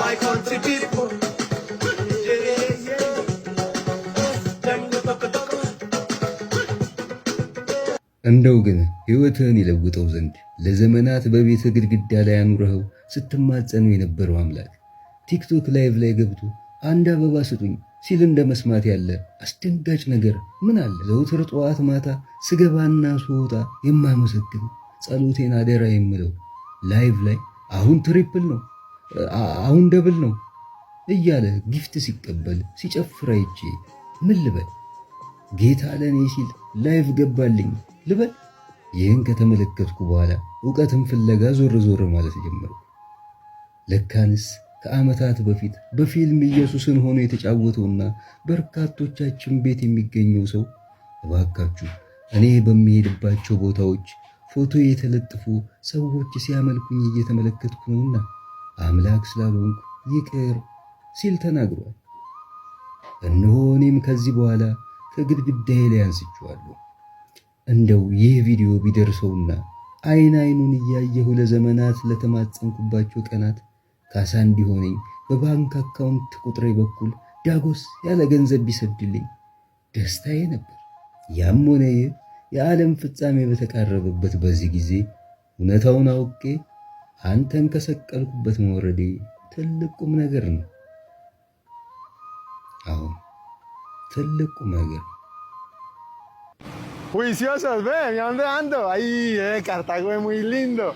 my country people. እንደው ግን ሕይወትህን ይለውጠው ዘንድ ለዘመናት በቤተ ግድግዳ ላይ አኑረኸው ስትማጸነው የነበረው አምላክ ቲክቶክ ላይቭ ላይ ገብቶ አንድ አበባ ስጡኝ ሲል እንደ መስማት ያለ አስደንጋጭ ነገር ምን አለ? ዘውትር ጠዋት ማታ ስገባና ስወጣ የማመሰግን ጸሎቴን አደራ የምለው ላይቭ ላይ አሁን ትሪፕል ነው አሁን ደብል ነው እያለ ጊፍት ሲቀበል ሲጨፍር አይቼ ምን ልበል? ጌታ ለኔ ሲል ላይቭ ገባልኝ ልበል? ይህን ከተመለከትኩ በኋላ ዕውቀትን ፍለጋ ዞር ዞር ማለት ጀመርኩ። ለካንስ ከዓመታት በፊት በፊልም ኢየሱስን ሆኖ የተጫወተውና በርካቶቻችን ቤት የሚገኘው ሰው እባካችሁ እኔ በሚሄድባቸው ቦታዎች ፎቶ የተለጥፉ ሰዎች ሲያመልኩኝ እየተመለከትኩ ነውና አምላክ ስላልሆንኩ ይቅር ሲል ተናግሯል። እነሆ እኔም ከዚህ በኋላ ከግድግዳዬ ላይ አንስቼዋለሁ። እንደው ይህ ቪዲዮ ቢደርሰውና አይን አይኑን እያየሁ ለዘመናት ለተማጸንኩባቸው ቀናት ካሳ እንዲሆነኝ በባንክ አካውንት ቁጥሬ በኩል ዳጎስ ያለ ገንዘብ ቢሰድልኝ ደስታዬ ነበር። ያም ሆነ ይህ የዓለም ፍጻሜ በተቃረበበት በዚህ ጊዜ እውነታውን አውቄ አንተን ከሰቀልኩበት መውረዴ ትልቅ ቁም ነገር ነው። አሁን ትልቅ ቁም ነገር ነው። Juiciosos, ven, ¿y dónde ando? Ahí, Cartago es muy lindo.